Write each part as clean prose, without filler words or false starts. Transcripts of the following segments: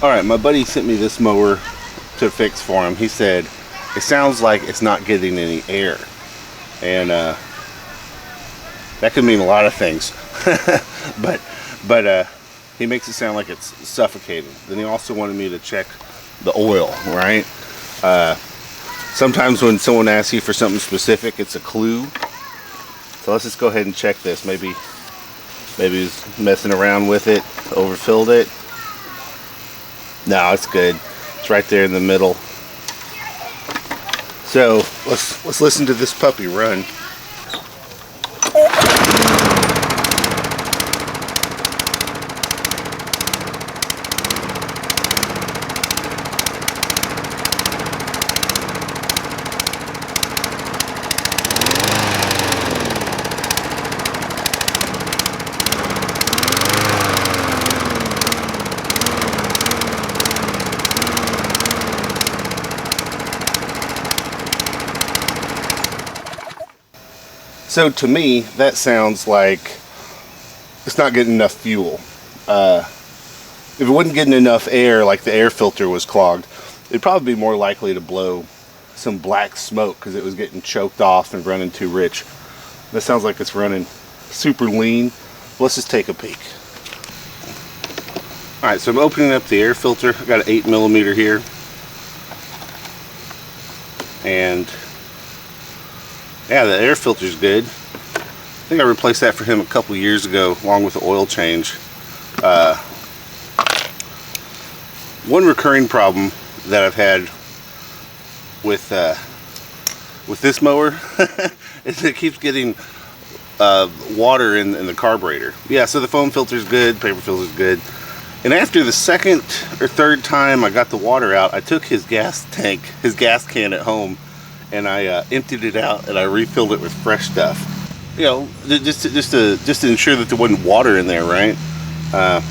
Alright, my buddy sent me this mower to fix for him. He said it sounds like it's not getting any air, and that could mean a lot of things. but he makes it sound like it's suffocating. Then he also wanted me to check the oil, right? Sometimes when someone asks you for something specific, it's a clue. So let's just go ahead and check this. Maybe he's messing around with it, overfilled it. No, it's good. It's right there in the middle. So let's listen to this puppy run. So to me, that sounds like it's not getting enough fuel. If it wasn't getting enough air, like the air filter was clogged, it'd probably be more likely to blow some black smoke because it was getting choked off and running too rich. That sounds like it's running super lean. Let's just take a peek. Alright, so I'm opening up the air filter. I've got an 8mm here. And yeah, the air filter's good. I think I replaced that for him a couple years ago along with the oil change. One recurring problem that I've had with this mower is it keeps getting water in the carburetor. Yeah, so the foam filter's good, paper filter's good. And after the second or third time I got the water out, I took his gas tank, his gas can at home, and I emptied it out and I refilled it with fresh stuff. You know, just to ensure that there wasn't water in there, right? So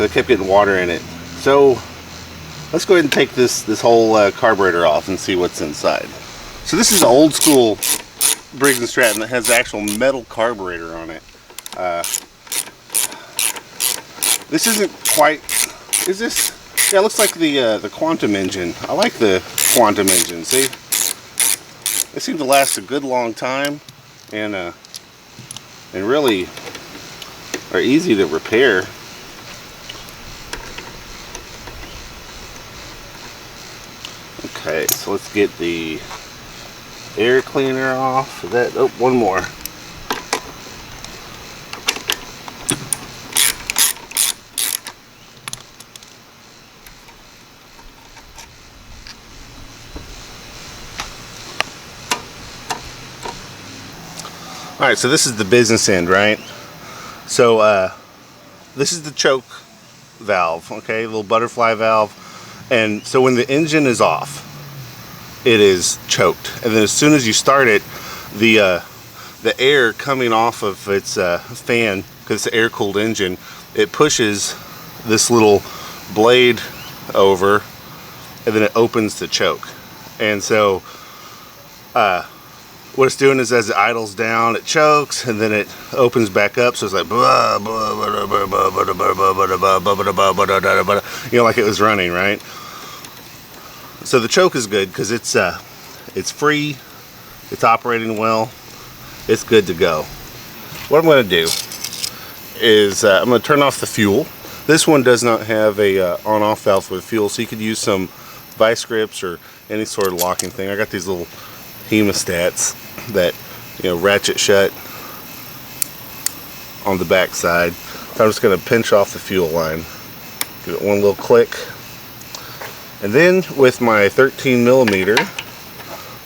I kept getting water in it. So let's go ahead and take this whole carburetor off and see what's inside. So this is an old school Briggs and Stratton that has the actual metal carburetor on it. This isn't quite. Is this? Yeah, it looks like the Quantum engine. I like the Quantum engine. See, they seem to last a good long time, and really are easy to repair. Okay, so let's get the air cleaner off. Oh, one more. Alright, so this is the business end, right? So this is the choke valve, okay, little butterfly valve. And so when the engine is off, it is choked. And then as soon as you start it, the air coming off of its fan, because it's an air-cooled engine, it pushes this little blade over, and then it opens the choke. And so what it's doing is as it idles down, it chokes, and then it opens back up, so it's like, you know, like it was running, right? So the choke is good because it's free, it's operating well, it's good to go. What I'm going to do is I'm going to turn off the fuel. This one does not have a on-off valve for the fuel, so you could use some vice grips or any sort of locking thing. I got these little hemostats that, you know, ratchet shut on the back side. So I'm just going to pinch off the fuel line, give it one little click, and then with my 13mm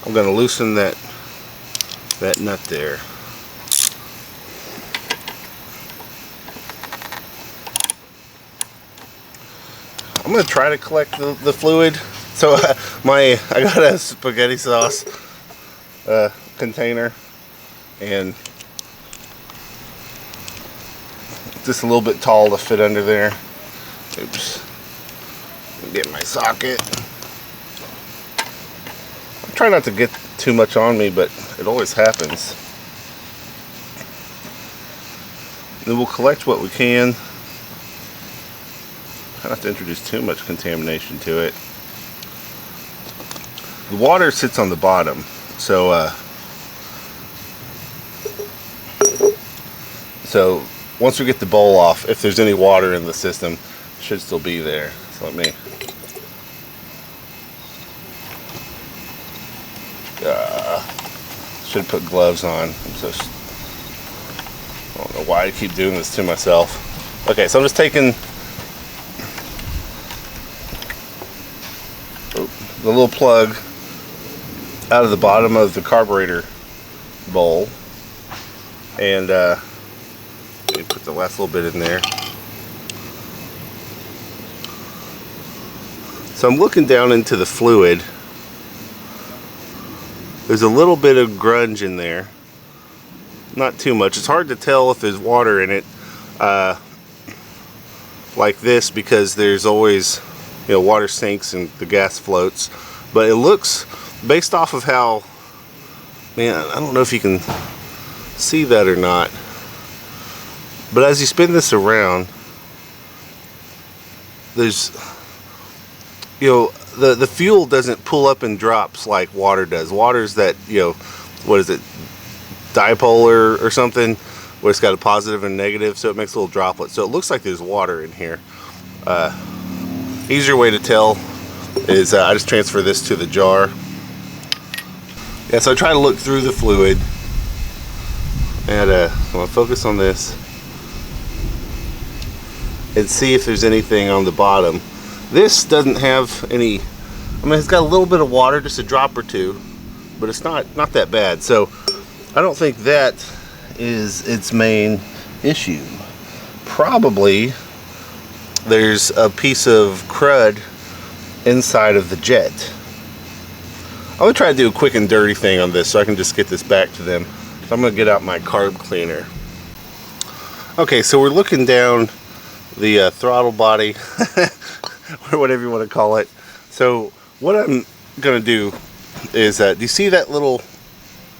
I'm going to loosen that nut there. I'm going to try to collect the fluid. So I got a spaghetti sauce container, and just a little bit tall to fit under there. Oops. Get my socket. I try not to get too much on me, but it always happens. Then we'll collect what we can. I don't have to introduce too much contamination to it. The water sits on the bottom, so once we get the bowl off, if there's any water in the system, it should still be there. So let me should put gloves on. I don't know why I keep doing this to myself. Okay, so I'm just taking the little plug out of the bottom of the carburetor bowl, and put the last little bit in there. So I'm looking down into the fluid. There's a little bit of grunge in there. Not too much. It's hard to tell if there's water in it like this, because there's always, you know, water sinks and the gas floats. But it looks, based off of how, man, I don't know if you can see that or not, but as you spin this around, there's, you know, the fuel doesn't pull up in drops like water does. Water's that, you know, what is it, dipolar or something, where it's got a positive and negative, so it makes little droplets. So it looks like there's water in here. Easier way to tell is I just transfer this to the jar. Yeah, so I try to look through the fluid, and I'm gonna focus on this and see if there's anything on the bottom. This doesn't have any, I mean, it's got a little bit of water, just a drop or two, but it's not that bad. So I don't think that is its main issue. Probably there's a piece of crud inside of the jet. I'm gonna try to do a quick and dirty thing on this so I can just get this back to them. So I'm gonna get out my carb cleaner. Okay, so we're looking down the throttle body or whatever you want to call it. So what I'm gonna do is do you see that little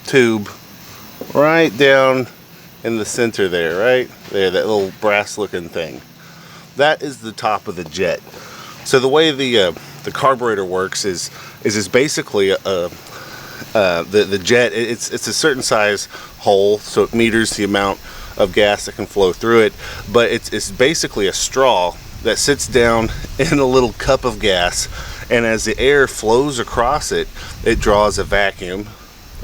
tube right down in the center there, right there, that little brass looking thing? That is the top of the jet. So the way the carburetor works is basically the jet, it's a certain size hole, so it meters the amount of gas that can flow through it, but it's basically a straw that sits down in a little cup of gas, and as the air flows across it, it draws a vacuum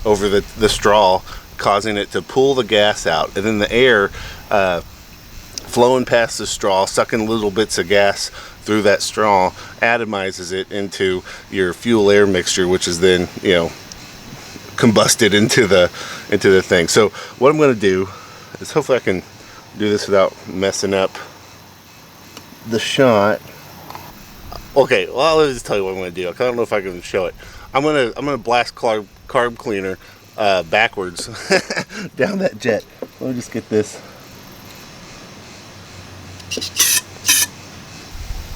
over the straw, causing it to pull the gas out, and then the air flowing past the straw, sucking little bits of gas through that straw, atomizes it into your fuel air mixture, which is then, you know, combusted into the thing. So what I'm going to do is, hopefully I can do this without messing up the shot. Okay, well, let me just tell you what I'm going to do. I don't know if I can show it. I'm gonna blast carb cleaner backwards down that jet. Let me just get this.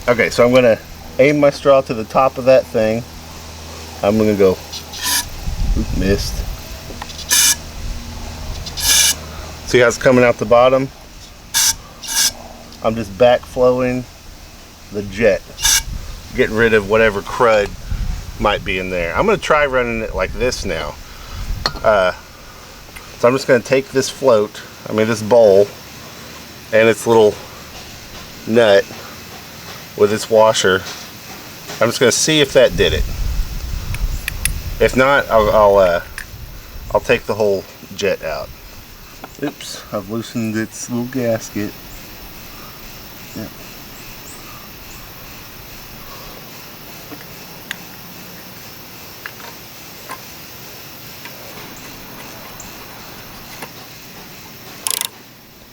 Okay, so I'm going to aim my straw to the top of that thing. I'm going to go, oop, missed. See how it's coming out the bottom? I'm just backflowing the jet, getting rid of whatever crud might be in there. I'm going to try running it like this now. So I'm just going to take this float, this bowl, and its little nut with its washer. I'm just going to see if that did it. If not, I'll take the whole jet out. Oops, I've loosened its little gasket. Yeah.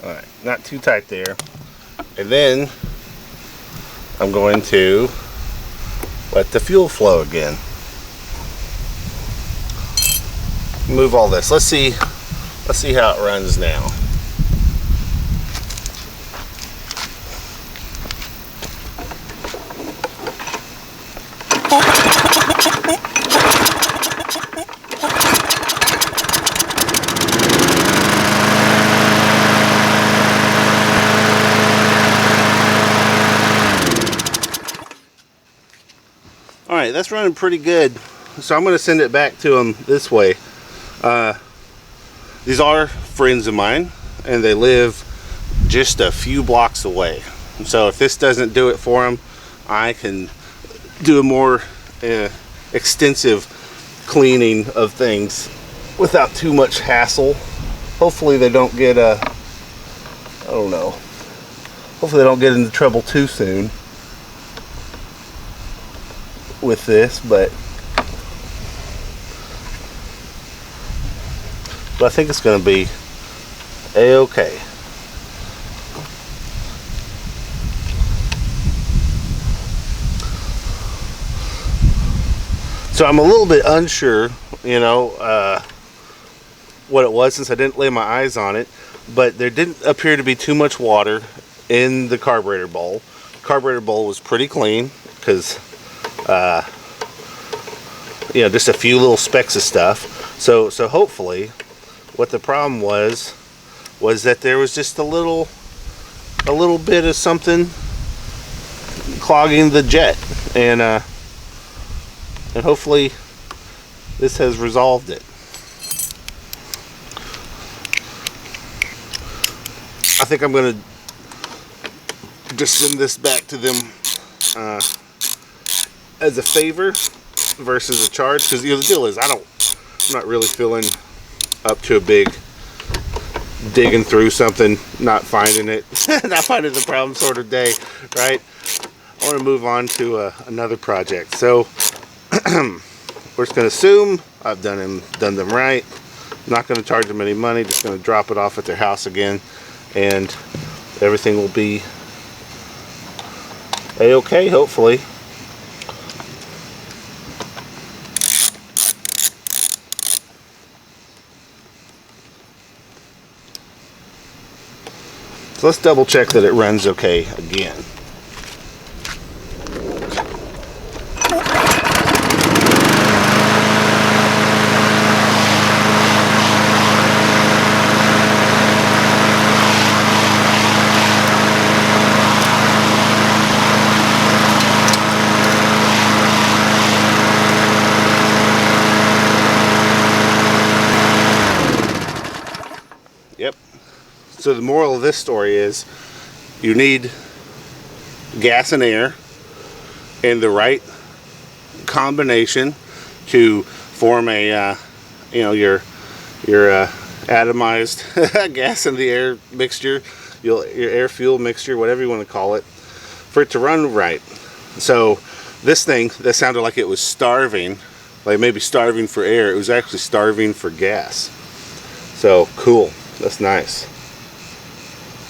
Alright, not too tight there. And then I'm going to let the fuel flow again. Move all this. Let's see how it runs now. Alright, that's running pretty good. So I'm going to send it back to them this way. These are friends of mine, and they live just a few blocks away. So if this doesn't do it for them, I can do a more extensive cleaning of things without too much hassle. Hopefully they don't get I don't know. Hopefully they don't get into trouble too soon with this, but I think it's going to be a-okay. So I'm a little bit unsure, you know, what it was, since I didn't lay my eyes on it, but there didn't appear to be too much water in the carburetor bowl. The carburetor bowl was pretty clean, because you know, just a few little specks of stuff. So hopefully what the problem was that there was just a little bit of something clogging the jet, and hopefully this has resolved it. I think I'm going to just send this back to them as a favor versus a charge, because you know, the deal is I'm not really feeling up to a big digging through something, not finding it, not finding the problem sort of day, right? I want to move on to another project. So we're just going to assume I've done them right. I'm not going to charge them any money, just going to drop it off at their house again, and everything will be a-okay, hopefully. So let's double check that it runs okay again. Yep. So the moral of this story is you need gas and air in the right combination to form a you know, your atomized gas and the air mixture, your air fuel mixture, whatever you want to call it, for it to run right. So this thing that sounded like it was starving, like maybe starving for air, it was actually starving for gas. So cool, that's nice.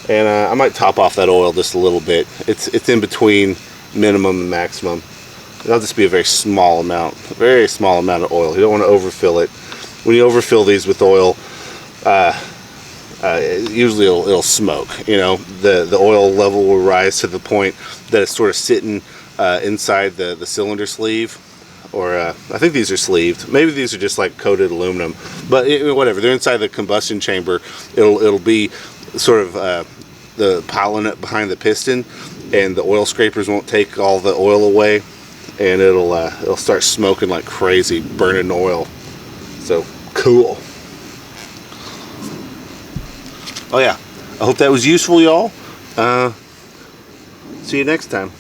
And I might top off that oil just a little bit. It's in between minimum and maximum. That'll just be a very small amount of oil. You don't want to overfill it. When you overfill these with oil, usually it'll smoke. You know, the oil level will rise to the point that it's sort of sitting inside the cylinder sleeve, or I think these are sleeved. Maybe these are just like coated aluminum, but whatever. They're inside the combustion chamber. It'll be sort of the piling up behind the piston, and the oil scrapers won't take all the oil away, and it'll start smoking like crazy, burning oil. So cool. Oh yeah, I hope that was useful, y'all. See you next time.